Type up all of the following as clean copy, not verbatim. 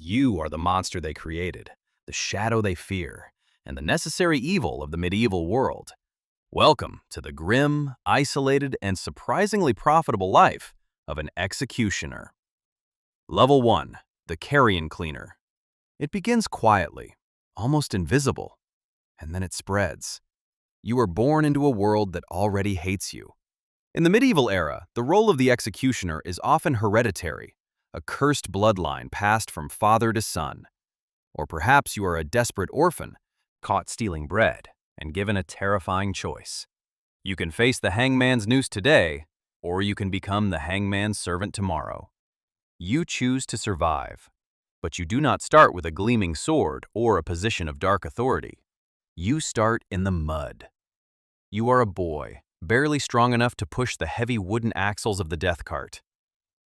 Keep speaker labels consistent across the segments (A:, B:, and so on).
A: You are the monster they created, the shadow they fear, and the necessary evil of the medieval world. Welcome to the grim, isolated, and surprisingly profitable life of an executioner. Level 1. The Carrion Cleaner. It begins quietly, almost invisible, and then it spreads. You are born into a world that already hates you. In the medieval era, the role of the executioner is often hereditary, a cursed bloodline passed from father to son. Or perhaps you are a desperate orphan, caught stealing bread, and given a terrifying choice. You can face the hangman's noose today, or you can become the hangman's servant tomorrow. You choose to survive, but you do not start with a gleaming sword or a position of dark authority. You start in the mud. You are a boy, barely strong enough to push the heavy wooden axles of the death cart.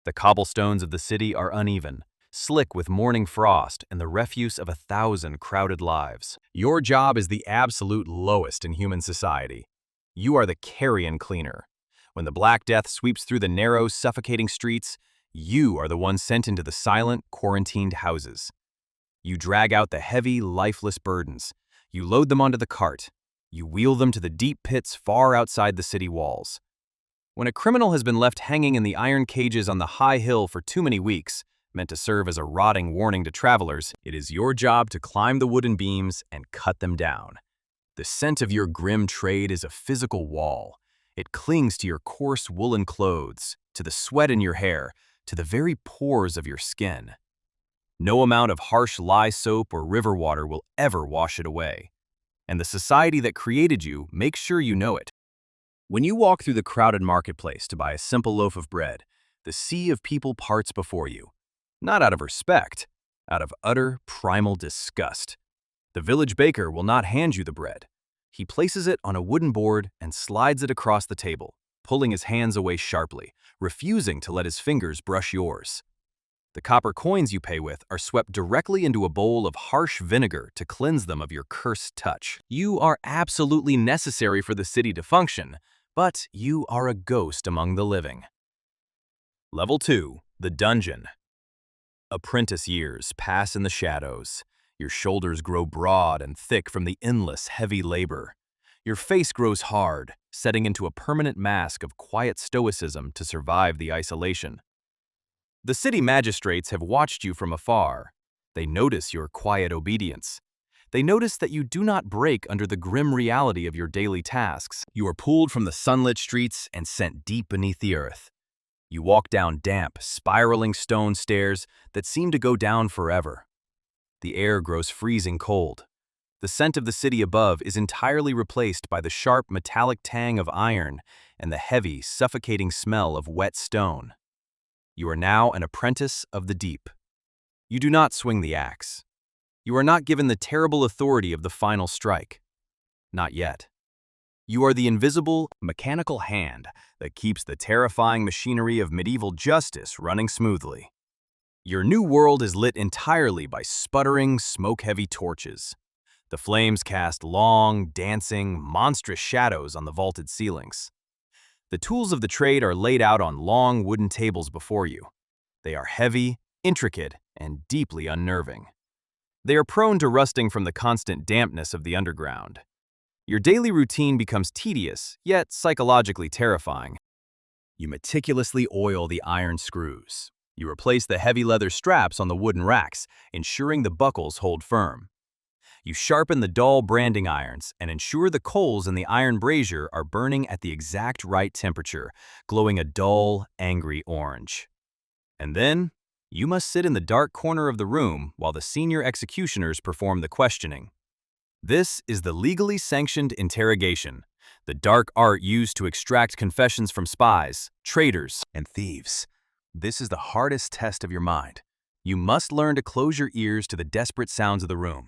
A: The cobblestones of the city are uneven, slick with morning frost and the refuse of 1,000 crowded lives. Your job is the absolute lowest in human society. You are the carrion cleaner. When the Black Death sweeps through the narrow, suffocating streets, you are the one sent into the silent, quarantined houses. You drag out the heavy, lifeless burdens. You load them onto the cart. You wheel them to the deep pits far outside the city walls. When a criminal has been left hanging in the iron cages on the high hill for too many weeks, meant to serve as a rotting warning to travelers, it is your job to climb the wooden beams and cut them down. The scent of your grim trade is a physical wall. It clings to your coarse woolen clothes, to the sweat in your hair, to the very pores of your skin. No amount of harsh lye soap or river water will ever wash it away. And the society that created you makes sure you know it. When you walk through the crowded marketplace to buy a simple loaf of bread, the sea of people parts before you. Not out of respect, out of utter, primal disgust. The village baker will not hand you the bread. He places it on a wooden board and slides it across the table, pulling his hands away sharply, refusing to let his fingers brush yours. The copper coins you pay with are swept directly into a bowl of harsh vinegar to cleanse them of your cursed touch. You are absolutely necessary for the city to function, but you are a ghost among the living. Level 2. The Dungeon. Apprentice years pass in the shadows. Your shoulders grow broad and thick from the endless, heavy labor. Your face grows hard, setting into a permanent mask of quiet stoicism to survive the isolation. The city magistrates have watched you from afar. They notice your quiet obedience. They notice that you do not break under the grim reality of your daily tasks. You are pulled from the sunlit streets and sent deep beneath the earth. You walk down damp, spiraling stone stairs that seem to go down forever. The air grows freezing cold. The scent of the city above is entirely replaced by the sharp metallic tang of iron and the heavy, suffocating smell of wet stone. You are now an apprentice of the deep. You do not swing the axe. You are not given the terrible authority of the final strike. Not yet. You are the invisible, mechanical hand that keeps the terrifying machinery of medieval justice running smoothly. Your new world is lit entirely by sputtering, smoke-heavy torches. The flames cast long, dancing, monstrous shadows on the vaulted ceilings. The tools of the trade are laid out on long wooden tables before you. They are heavy, intricate, and deeply unnerving. They are prone to rusting from the constant dampness of the underground. Your daily routine becomes tedious, yet psychologically terrifying. You meticulously oil the iron screws. You replace the heavy leather straps on the wooden racks, ensuring the buckles hold firm. You sharpen the dull branding irons and ensure the coals in the iron brazier are burning at the exact right temperature, glowing a dull, angry orange. And then, you must sit in the dark corner of the room while the senior executioners perform the questioning. This is the legally sanctioned interrogation, the dark art used to extract confessions from spies, traitors, and thieves. This is the hardest test of your mind. You must learn to close your ears to the desperate sounds of the room.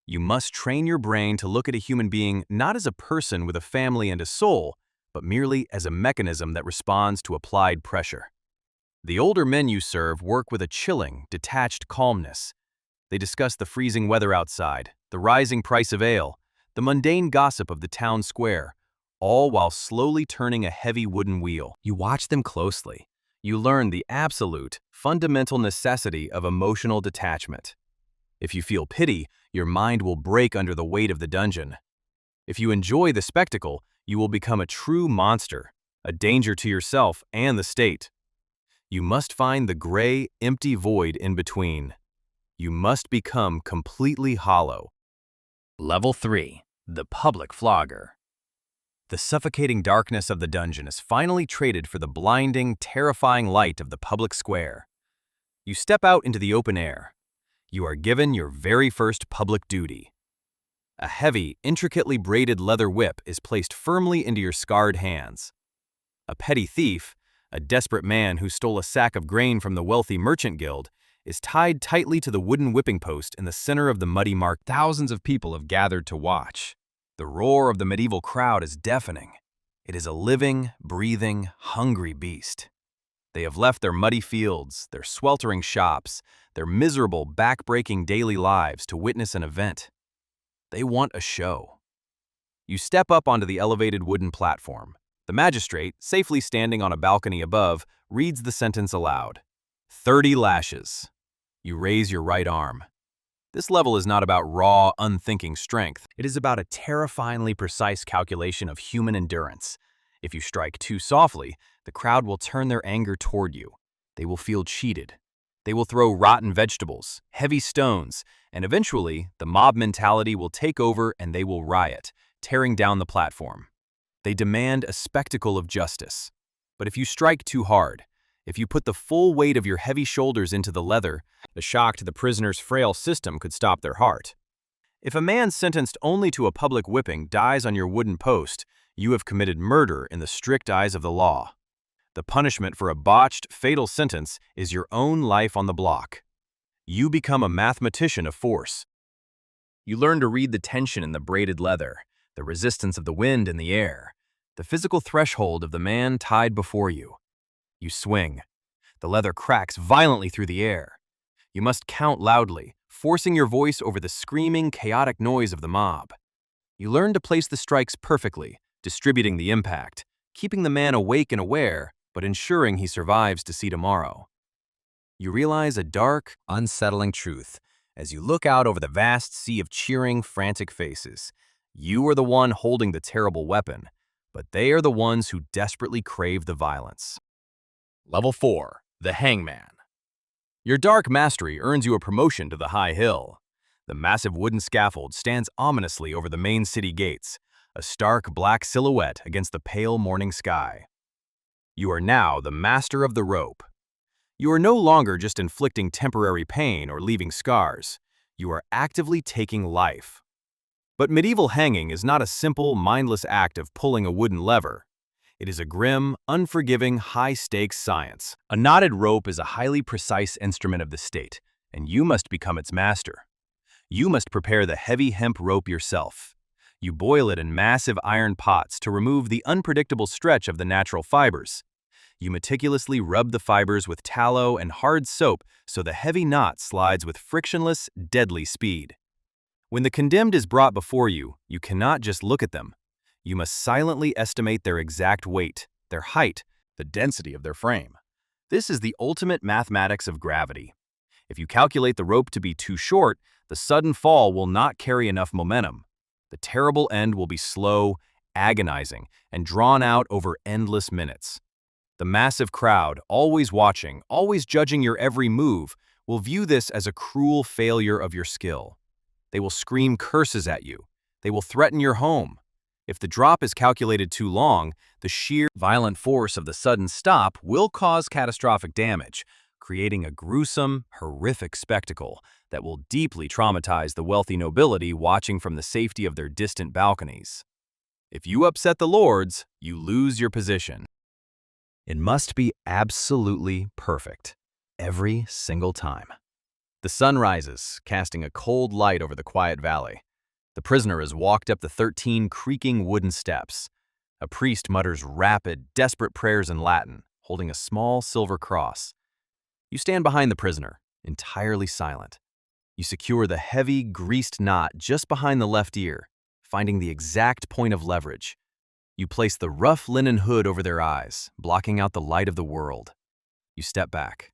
A: You must train your brain to look at a human being not as a person with a family and a soul, but merely as a mechanism that responds to applied pressure. The older men you serve work with a chilling, detached calmness. They discuss the freezing weather outside, the rising price of ale, the mundane gossip of the town square, all while slowly turning a heavy wooden wheel. You watch them closely. You learn the absolute, fundamental necessity of emotional detachment. If you feel pity, your mind will break under the weight of the dungeon. If you enjoy the spectacle, you will become a true monster, a danger to yourself and the state. You must find the gray, empty void in between. You must become completely hollow. Level 3. The Public Flogger. The suffocating darkness of the dungeon is finally traded for the blinding, terrifying light of the public square. You step out into the open air. You are given your very first public duty. A heavy, intricately braided leather whip is placed firmly into your scarred hands. A petty thief, a desperate man who stole a sack of grain from the wealthy merchant guild, is tied tightly to the wooden whipping post in the center of the muddy mark. Thousands of people have gathered to watch. The roar of the medieval crowd is deafening. It is a living, breathing, hungry beast. They have left their muddy fields, their sweltering shops, their miserable, back-breaking daily lives to witness an event. They want a show. You step up onto the elevated wooden platform. The magistrate, safely standing on a balcony above, reads the sentence aloud. 30 lashes. You raise your right arm. This level is not about raw, unthinking strength. It is about a terrifyingly precise calculation of human endurance. If you strike too softly, the crowd will turn their anger toward you. They will feel cheated. They will throw rotten vegetables, heavy stones, and eventually, the mob mentality will take over and they will riot, tearing down the platform. They demand a spectacle of justice. But if you strike too hard, if you put the full weight of your heavy shoulders into the leather, the shock to the prisoner's frail system could stop their heart. If a man sentenced only to a public whipping dies on your wooden post, you have committed murder in the strict eyes of the law. The punishment for a botched, fatal sentence is your own life on the block. You become a mathematician of force. You learn to read the tension in the braided leather, the resistance of the wind in the air, the physical threshold of the man tied before you. You swing. The leather cracks violently through the air. You must count loudly, forcing your voice over the screaming, chaotic noise of the mob. You learn to place the strikes perfectly, distributing the impact, keeping the man awake and aware, but ensuring he survives to see tomorrow. You realize a dark, unsettling truth as you look out over the vast sea of cheering, frantic faces. You are the one holding the terrible weapon, but they are the ones who desperately crave the violence. Level 4. The Hangman. Your dark mastery earns you a promotion to the High Hill. The massive wooden scaffold stands ominously over the main city gates, a stark black silhouette against the pale morning sky. You are now the master of the rope. You are no longer just inflicting temporary pain or leaving scars. You are actively taking life. But medieval hanging is not a simple, mindless act of pulling a wooden lever. It is a grim, unforgiving, high-stakes science. A knotted rope is a highly precise instrument of the state, and you must become its master. You must prepare the heavy hemp rope yourself. You boil it in massive iron pots to remove the unpredictable stretch of the natural fibers. You meticulously rub the fibers with tallow and hard soap so the heavy knot slides with frictionless, deadly speed. When the condemned is brought before you, you cannot just look at them. You must silently estimate their exact weight, their height, the density of their frame. This is the ultimate mathematics of gravity. If you calculate the rope to be too short, the sudden fall will not carry enough momentum. The terrible end will be slow, agonizing, and drawn out over endless minutes. The massive crowd, always watching, always judging your every move, will view this as a cruel failure of your skill. They will scream curses at you. They will threaten your home. If the drop is calculated too long, the sheer violent force of the sudden stop will cause catastrophic damage, creating a gruesome, horrific spectacle that will deeply traumatize the wealthy nobility watching from the safety of their distant balconies. If you upset the lords, you lose your position. It must be absolutely perfect, every single time. The sun rises, casting a cold light over the quiet valley. The prisoner has walked up the 13 creaking wooden steps. A priest mutters rapid, desperate prayers in Latin, holding a small silver cross. You stand behind the prisoner, entirely silent. You secure the heavy, greased knot just behind the left ear, finding the exact point of leverage. You place the rough linen hood over their eyes, blocking out the light of the world. You step back.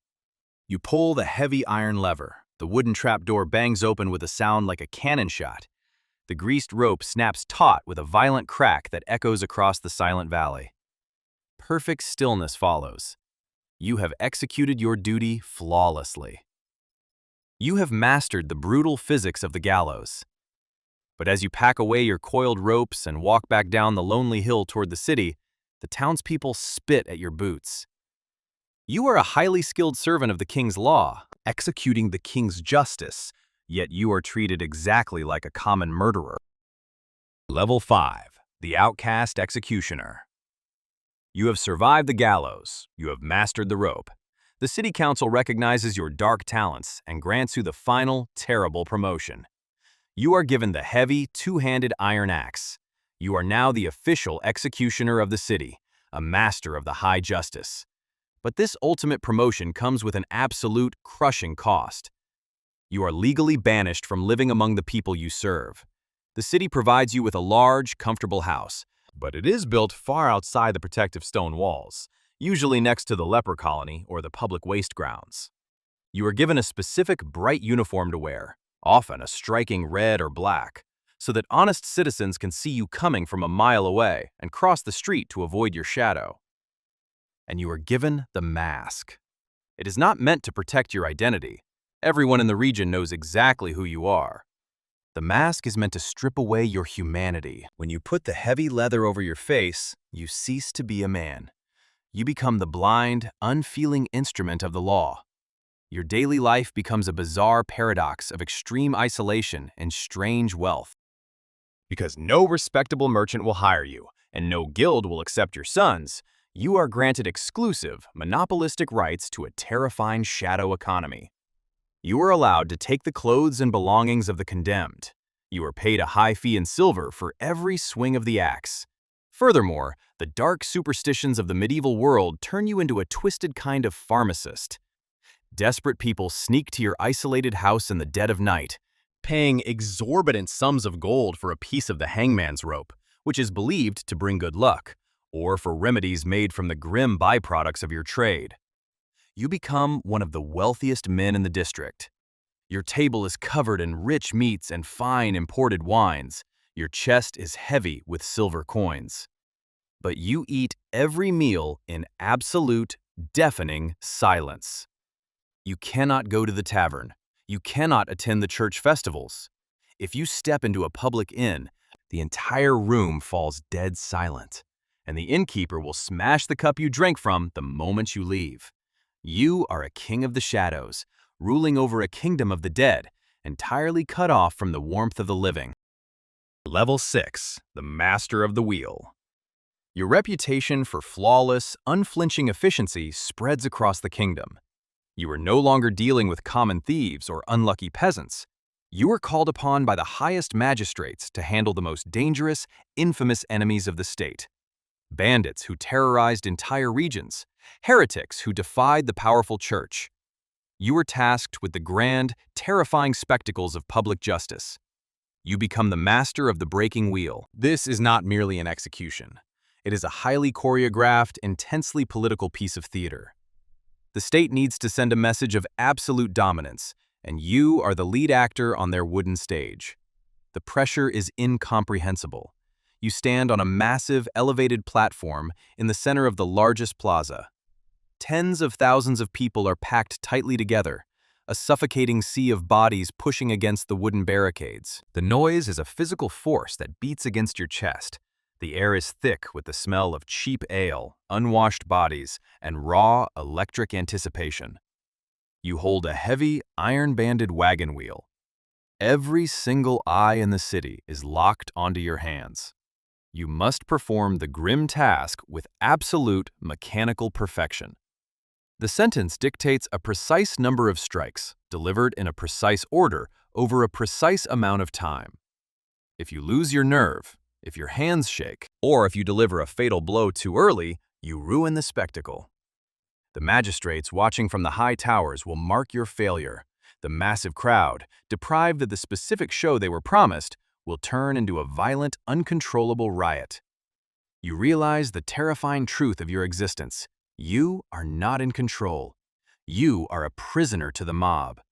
A: You pull the heavy iron lever. The wooden trapdoor bangs open with a sound like a cannon shot. The greased rope snaps taut with a violent crack that echoes across the silent valley. Perfect stillness follows. You have executed your duty flawlessly. You have mastered the brutal physics of the gallows. But as you pack away your coiled ropes and walk back down the lonely hill toward the city, the townspeople spit at your boots. You are a highly skilled servant of the king's law, executing the king's justice, yet you are treated exactly like a common murderer. Level 5, the Outcast Executioner. You have survived the gallows. You have mastered the rope. The city council recognizes your dark talents and grants you the final, terrible promotion. You are given the heavy, two-handed iron axe. You are now the official executioner of the city, a master of the high justice. But this ultimate promotion comes with an absolute, crushing cost. You are legally banished from living among the people you serve. The city provides you with a large, comfortable house, but it is built far outside the protective stone walls, usually next to the leper colony or the public waste grounds. You are given a specific bright uniform to wear, often a striking red or black, so that honest citizens can see you coming from a mile away and cross the street to avoid your shadow. And you are given the mask. It is not meant to protect your identity. Everyone in the region knows exactly who you are. The mask is meant to strip away your humanity. When you put the heavy leather over your face, you cease to be a man. You become the blind, unfeeling instrument of the law. Your daily life becomes a bizarre paradox of extreme isolation and strange wealth. Because no respectable merchant will hire you, and no guild will accept your sons, you are granted exclusive, monopolistic rights to a terrifying shadow economy. You are allowed to take the clothes and belongings of the condemned. You are paid a high fee in silver for every swing of the axe. Furthermore, the dark superstitions of the medieval world turn you into a twisted kind of pharmacist. Desperate people sneak to your isolated house in the dead of night, paying exorbitant sums of gold for a piece of the hangman's rope, which is believed to bring good luck, or for remedies made from the grim byproducts of your trade. You become one of the wealthiest men in the district. Your table is covered in rich meats and fine imported wines. Your chest is heavy with silver coins. But you eat every meal in absolute, deafening silence. You cannot go to the tavern. You cannot attend the church festivals. If you step into a public inn, the entire room falls dead silent, and the innkeeper will smash the cup you drank from the moment you leave. You are a king of the shadows, ruling over a kingdom of the dead, entirely cut off from the warmth of the living. Level 6, the Master of the Wheel. Your reputation for flawless, unflinching efficiency spreads across the kingdom. You are no longer dealing with common thieves or unlucky peasants. You are called upon by the highest magistrates to handle the most dangerous, infamous enemies of the state. Bandits who terrorized entire regions, heretics who defied the powerful church. You are tasked with the grand, terrifying spectacles of public justice. You become the master of the breaking wheel. This is not merely an execution. It is a highly choreographed, intensely political piece of theater. The state needs to send a message of absolute dominance, and you are the lead actor on their wooden stage. The pressure is incomprehensible. You stand on a massive, elevated platform in the center of the largest plaza. Tens of thousands of people are packed tightly together, a suffocating sea of bodies pushing against the wooden barricades. The noise is a physical force that beats against your chest. The air is thick with the smell of cheap ale, unwashed bodies, and raw, electric anticipation. You hold a heavy, iron-banded wagon wheel. Every single eye in the city is locked onto your hands. You must perform the grim task with absolute mechanical perfection. The sentence dictates a precise number of strikes, delivered in a precise order over a precise amount of time. If you lose your nerve, if your hands shake, or if you deliver a fatal blow too early, you ruin the spectacle. The magistrates watching from the high towers will mark your failure. The massive crowd, deprived of the specific show they were promised, will turn into a violent, uncontrollable riot. You realize the terrifying truth of your existence. You are not in control. You are a prisoner to the mob.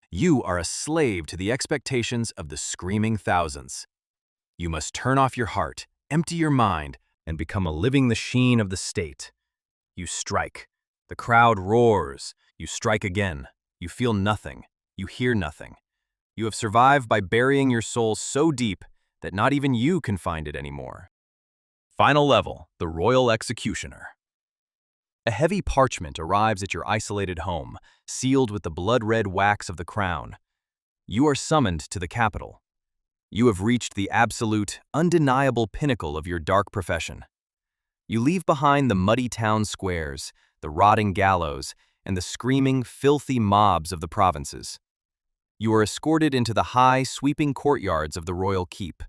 A: You are a slave to the expectations of the screaming thousands. You must turn off your heart, empty your mind, and become a living machine of the state. You strike. The crowd roars. You strike again. You feel nothing. You hear nothing. You have survived by burying your soul so deep that not even you can find it anymore. Final level, the Royal Executioner. A heavy parchment arrives at your isolated home, sealed with the blood-red wax of the crown. You are summoned to the capital. You have reached the absolute, undeniable pinnacle of your dark profession. You leave behind the muddy town squares, the rotting gallows, and the screaming, filthy mobs of the provinces. You are escorted into the high, sweeping courtyards of the royal keep.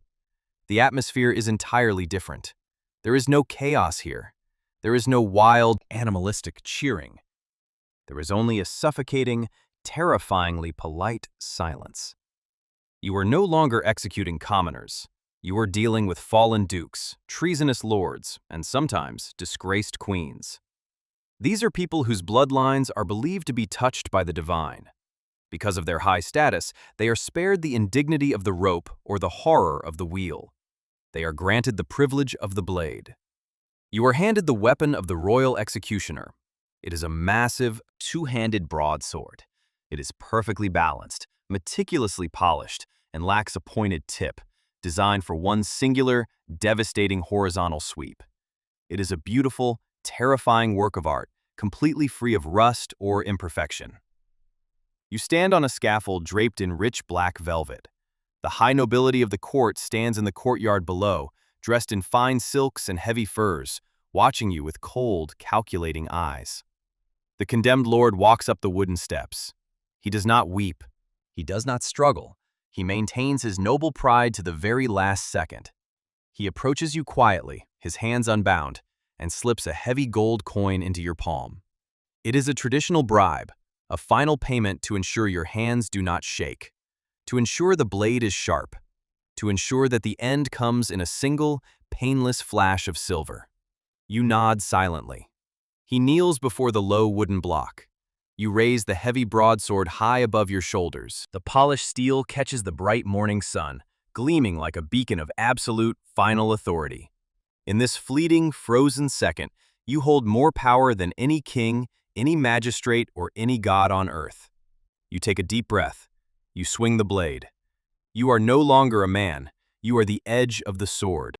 A: The atmosphere is entirely different. There is no chaos here. There is no wild, animalistic cheering. There is only a suffocating, terrifyingly polite silence. You are no longer executing commoners. You are dealing with fallen dukes, treasonous lords, and sometimes disgraced queens. These are people whose bloodlines are believed to be touched by the divine. Because of their high status, they are spared the indignity of the rope or the horror of the wheel. They are granted the privilege of the blade. You are handed the weapon of the Royal Executioner. It is a massive, two-handed broadsword. It is perfectly balanced, meticulously polished, and lacks a pointed tip, designed for one singular, devastating horizontal sweep. It is a beautiful, terrifying work of art, completely free of rust or imperfection. You stand on a scaffold draped in rich black velvet. The high nobility of the court stands in the courtyard below, dressed in fine silks and heavy furs, watching you with cold, calculating eyes. The condemned lord walks up the wooden steps. He does not weep. He does not struggle. He maintains his noble pride to the very last second. He approaches you quietly, his hands unbound, and slips a heavy gold coin into your palm. It is a traditional bribe, a final payment to ensure your hands do not shake, to ensure the blade is sharp, to ensure that the end comes in a single, painless flash of silver. You nod silently. He kneels before the low wooden block. You raise the heavy broadsword high above your shoulders. The polished steel catches the bright morning sun, gleaming like a beacon of absolute, final authority. In this fleeting, frozen second, you hold more power than any king, any magistrate, or any god on earth. You take a deep breath. You swing the blade. You are no longer a man. You are the edge of the sword.